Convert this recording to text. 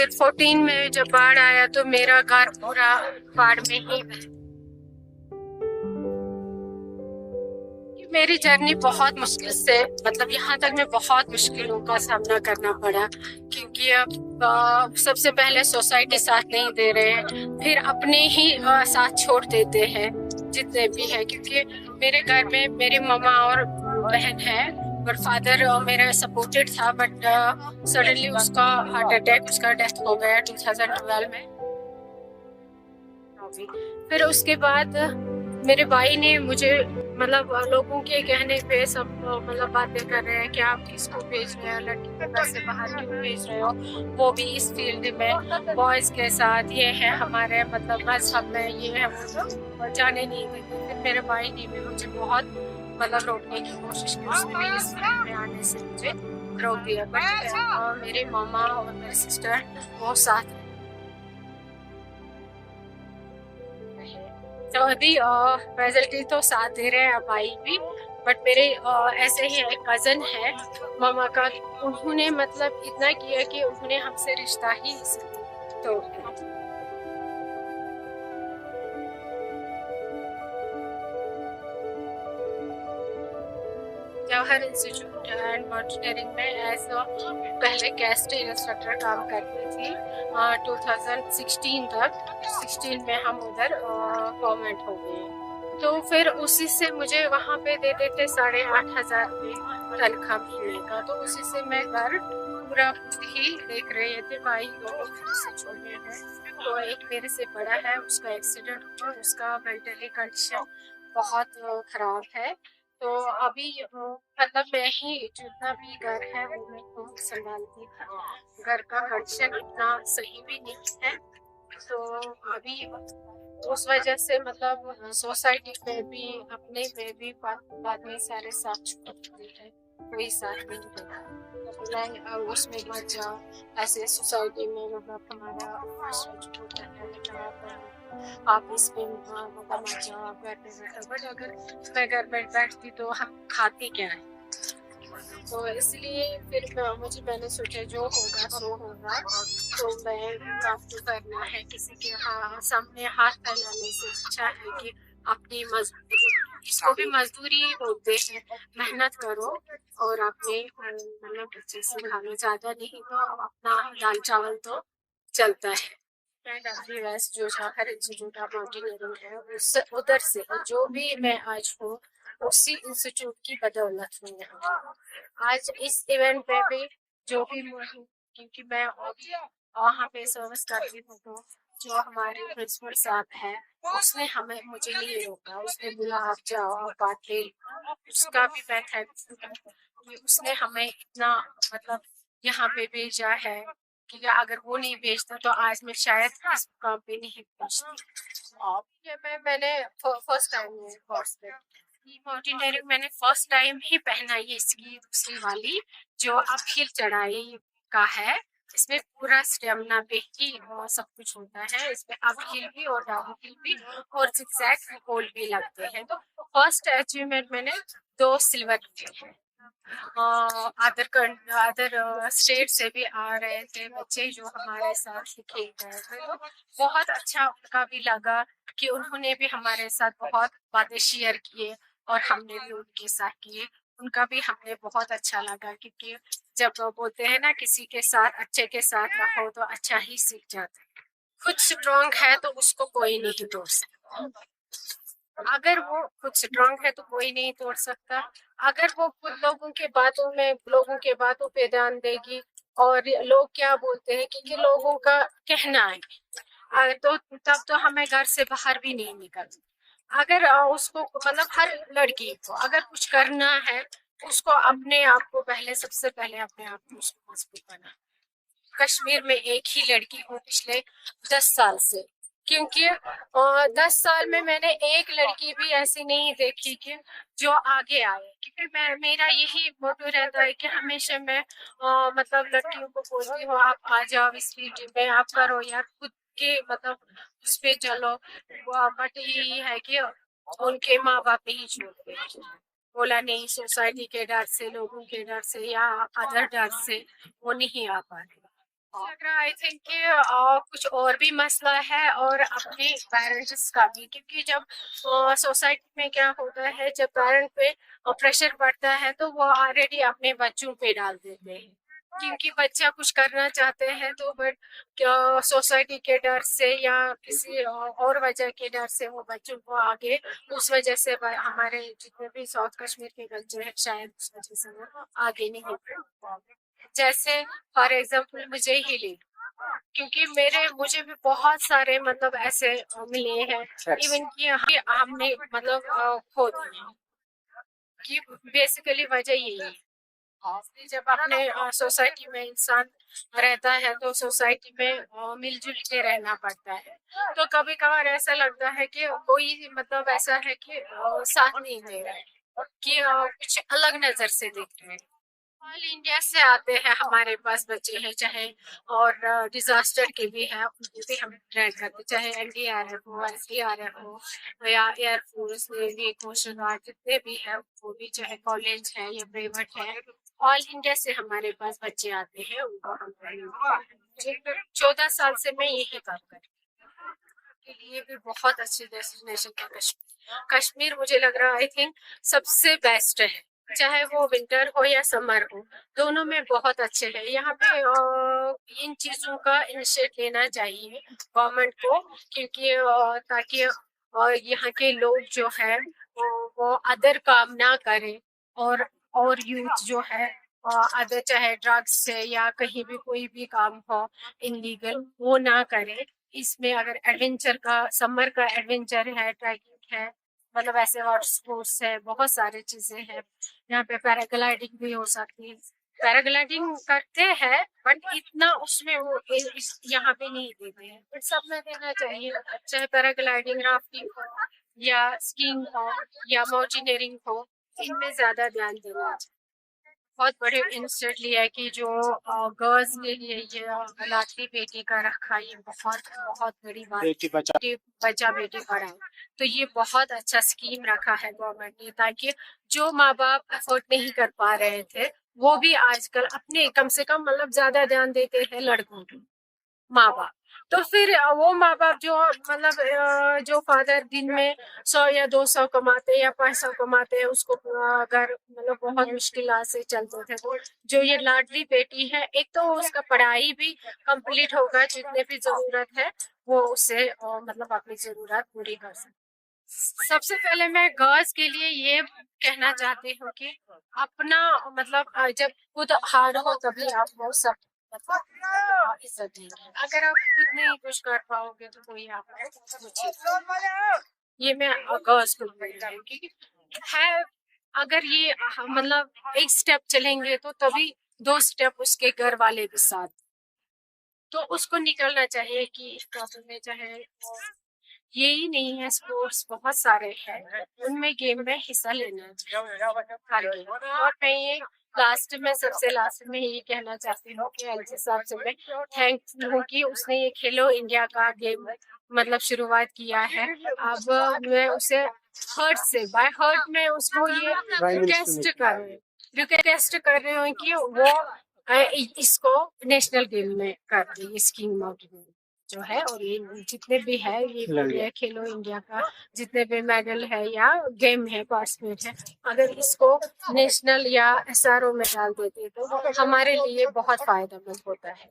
2014 में जब बाढ़ आया तो मेरा घर पूरा बाढ़ में ही मेरी जर्नी बहुत मुश्किल से मतलब यहाँ तक मैं बहुत मुश्किलों का सामना करना पड़ा क्योंकि अब सबसे पहले सोसाइटी साथ नहीं दे रहे हैं, फिर अपने ही साथ छोड़ देते हैं जितने भी है, क्योंकि मेरे घर में मेरी मम्मा और बहन है और फादर मेरा सपोर्टेड था, बट सडनली उसका हार्ट अटैक, उसका डेथ हो गया 2012 में। फिर उसके बाद मेरे भाई ने मुझे मतलब लोगों के कहने पे सब मतलब बातें कर रहे हैं कि आप किसको भेज रहे हो, लड़की को घर से बाहर क्यों भेज रहे हो, वो भी इस फील्ड में बॉयज के साथ, ये है हमारे मतलब मजहब में ये है, वो जाने नहीं देते। फिर मेरे भाई ने भी मुझे बहुत मतलब रोकने की कोशिश की, उसने भी इस फील्ड में आने से मुझे रोक दिया, बट मेरे मामा और मेरे सिस्टर वो साथ तो अभी प्रेजेंटली तो साथ दे रहे हैं भाई भी, बट मेरे ऐसे ही एक कजन है मामा का, उन्होंने मतलब इतना किया कि उन्होंने हमसे रिश्ता ही तोड़ दिया। जवाहर इंस्टीट्यूट एंड माउंटेनियरिंग में एज पहले गेस्ट इंस्ट्रक्टर काम करती थी 2016 तक। 16 में हम उधर गवर्नमेंट हो गए, तो फिर उसी से मुझे वहाँ पे देते थे 8,500 रुपये तनख्वाह महीने का, तो उसी से मैं घर पूरा ही देख रहे थे। भाई लोग से छोटे हैं, तो एक मेरे से बड़ा है, उसका एक्सीडेंट हुआ, उसका मेंटली कंडीशन बहुत खराब है, तो अभी मतलब मैं ही जितना भी घर है वो मैं खुद संभालती हूँ। घर का कंडीशन इतना सही भी नहीं है, तो अभी उस वजह से मतलब सोसाइटी में भी अपने में भी बाद में सारे साथ छूटते हैं, कोई साथ नहीं देता, तो उसमें मत जाओ, ऐसे सोसाइटी में मतलब हमारा होता है, आप इसमें मतलब मत जाओ, आप घर पे बैठो, बट अगर मैं घर पे बैठती तो हम खाते क्या है, तो इसलिए फिर मैंने सोचा जो होगा सो होगा, तो मैं काम तो करना है, किसी के सामने हाथ फैलाने से अच्छा है कि अपनी मजदूरी, इसको भी मजदूरी बोलते हैं, मेहनत करो और अपने मतलब अच्छे से खाना, ज्यादा नहीं तो अपना दाल चावल तो चलता है। जो जवाहर इंस्टीट्यूट ऑफ माउंटेनियरिंग है उस उधर से जो भी मैं आज हूँ उसी इंस्टीट्यूट की बदौलत हूँ यहाँ आज इस इवेंट पे भी जो भी मैं हूँ, क्योंकि मैं वहाँ पे सर्विस करती हूँ, तो जो हमारे प्रिंसिपल साहब है उसने हमें मुझे नहीं रोका, उसने बोला आप जाओ आप बात ले, उसका भी मैं थैंक्स, उसने हमें इतना मतलब यहाँ पे भेजा है कि अगर वो नहीं भेजता तो आज मैं शायद इस मुकाम पे नहीं पहुंचती। ये मैंने फर्स्ट टाइम कोर्स पे माउंटेनियरिंग मैंने फर्स्ट टाइम ही पहना, ये इसकी दूसरी वाली जो अपहिल चढ़ाई का है, इसमें पूरा स्टेमिना पे ही सब कुछ होता है, इसमें अपहिल भी और डाउनहिल भी और जिगजैग होल भी लगते हैं, तो फर्स्ट अचीवमेंट मैंने 2 सिल्वर किए हैं। अदर स्टेट से भी आ रहे थे बच्चे जो हमारे साथ खेल रहे थे, तो बहुत अच्छा उनका भी लगा कि उन्होंने भी हमारे साथ बहुत बातें शेयर किए और हमने भी उनके साथ किए, उनका भी हमने बहुत अच्छा लगा, क्योंकि जब बोलते हैं ना किसी के साथ अच्छे के साथ रहो तो अच्छा ही सीख जाते हैं, खुद स्ट्रांग है तो उसको कोई नहीं तोड़ सकता, अगर वो खुद स्ट्रांग है तो कोई नहीं तोड़ सकता, अगर वो खुद लोगों के बातों पे ध्यान देगी और लोग क्या बोलते हैं क्योंकि लोगों का कहना है, तो तब तो हमें घर से बाहर भी नहीं निकलना। अगर उसको मतलब हर लड़की को अगर कुछ करना है उसको अपने आप को पहले सबसे पहले अपने आप को उसको मजबूत बना। कश्मीर में एक ही लड़की हूँ पिछले 10 साल से, क्योंकि 10 साल में मैंने एक लड़की भी ऐसी नहीं देखी कि जो आगे आए, क्योंकि मेरा यही मोटो रहता है कि हमेशा मैं मतलब लड़कियों को बोलती हूँ आप आ जाओ इस फील्ड में, आप करो यार, खुद के मतलब उस पे चलो, बट यही है कि उनके माँ बाप ही छोड़ बोला नहीं, सोसाइटी के डर से, लोगों के डर से या अदर डर से वो नहीं आ पा रही। लग रहा आई थिंक कि कुछ और भी मसला है और अपने पेरेंट्स का भी, क्योंकि जब सोसाइटी में क्या होता है, जब पेरेंट पे प्रेशर पड़ता है तो वो ऑलरेडी अपने बच्चों पे डाल देते हैं, क्योंकि बच्चा कुछ करना चाहते हैं तो बट क्या सोसाइटी के डर से या किसी और वजह के डर से वो बच्चों को आगे, उस वजह से हमारे जितने भी साउथ कश्मीर के बच्चे हैं शायद उस वजह से वो आगे नहीं बढ़। जैसे फॉर एग्जाम्पल मुझे ही ले, क्योंकि मुझे भी बहुत सारे मतलब ऐसे मिले हैं, इवन कि हमने मतलब खो दिए, कि बेसिकली वजह यही है। जब अपने सोसाइटी में इंसान रहता है तो सोसाइटी में मिलजुल के रहना पड़ता है, तो कभी कभार ऐसा लगता है कि कोई मतलब ऐसा है कि साथ नहीं दे रहा है, कि कुछ अलग नजर से देख रहे हैं। ऑल इंडिया से आते हैं हमारे पास बच्चे हैं, चाहे और डिजास्टर के भी हैं, उनके भी हम ट्रेन करते, चाहे एनडीआरएफ हो, एसडीआरएफ हो या एयरफोर्स, नेवी, कोस्ट गार्ड, जितने भी हैं वो भी, चाहे कॉलेज है या प्राइवेट है, ऑल इंडिया से हमारे पास बच्चे आते हैं, उनको हम 14 साल से मैं यही काम कर रही हूँ। के लिए भी बहुत अच्छी डेस्टिनेशन है कश्मीर। कश्मीर मुझे लग रहा आई थिंक सबसे बेस्ट है, चाहे वो विंटर हो या समर हो, दोनों में बहुत अच्छे हैं। यहाँ पे इन चीजों का इनिशिएट लेना चाहिए गवर्नमेंट को, क्योंकि ताकि यहाँ के लोग जो है वो अदर काम ना करें, और यूथ जो है अदर चाहे ड्रग्स से या कहीं भी कोई भी काम हो इलीगल वो ना करे। इसमें अगर एडवेंचर का, समर का एडवेंचर है, ट्रैकिंग है, मतलब ऐसे वाटर स्पोर्ट्स है, बहुत सारी चीजें हैं। यहाँ पे पैराग्लाइडिंग भी हो सकती है, पैराग्लाइडिंग करते हैं बट इतना उसमें वो यहाँ पे नहीं देते हैं, बट सब में देना चाहिए, चाहे पैराग्लाइडिंग, राफ्टिंग हो या स्कीइंग हो या माउंटेनियरिंग हो, इनमें ज्यादा ध्यान देना चाहिए। बहुत बड़े इंस्टेंट लिया है कि जो गर्ल्स के लिए ये लाडली बेटी का रखा, ये बहुत बहुत बड़ी बात, बेटी बचा बेटी पढ़ाओ, तो ये बहुत अच्छा स्कीम रखा है गवर्नमेंट ने, ताकि जो माँ बाप अफोर्ड नहीं कर पा रहे थे वो भी आजकल अपने कम से कम मतलब ज्यादा ध्यान देते हैं लड़कों को, माँ बाप। तो फिर वो माँ बाप जो मतलब जो फादर दिन में 100 या 200 कमाते या 500 कमाते हैं, उसको अगर मतलब बहुत मुश्किल से चलते थे, तो जो ये लाडली बेटी है, एक तो उसका पढ़ाई भी कंप्लीट होगा, जितने भी जरूरत है वो उसे मतलब अपनी जरूरत पूरी कर सकते। सबसे पहले मैं गर्ल्स के लिए ये कहना चाहती हूँ कि अपना मतलब जब खुद हार्ड हो तभी आप वो सब मतलब इज्जत देंगे, अगर आप खुद नहीं कुछ कर पाओगे तो कोई आपको, ये मैं गर्ल्स को बोल रही हूँ, क्योंकि है अगर ये मतलब एक स्टेप चलेंगे तो तभी 2 स्टेप उसके घर वाले भी साथ, तो उसको निकलना चाहिए कि इस प्रॉब्लम में, चाहे यही नहीं है, स्पोर्ट्स बहुत सारे हैं, उनमें गेम में हिस्सा लेना चाहिए। और मैं ये लास्ट में, सबसे लास्ट में ये कहना चाहती हूँ कि एलजी साहब से मैं थैंक्स हूँ कि उसने ये खेलो इंडिया का गेम मतलब शुरुआत किया है। अब मैं उसे हर्ट से, बाय हर्ट में उसको ये रिक्वेस्ट कर रही हूँ कि वो इसको नेशनल गेम में कर दे, स्कीइंग माउंटेनियरिंग जो है, और ये जितने भी है ये खेलो इंडिया का जितने भी मेडल है या गेम है, पार्टिसिपेट है, अगर इसको नेशनल या एसआरओ में डाल देते तो हमारे लिए बहुत फायदेमंद होता है।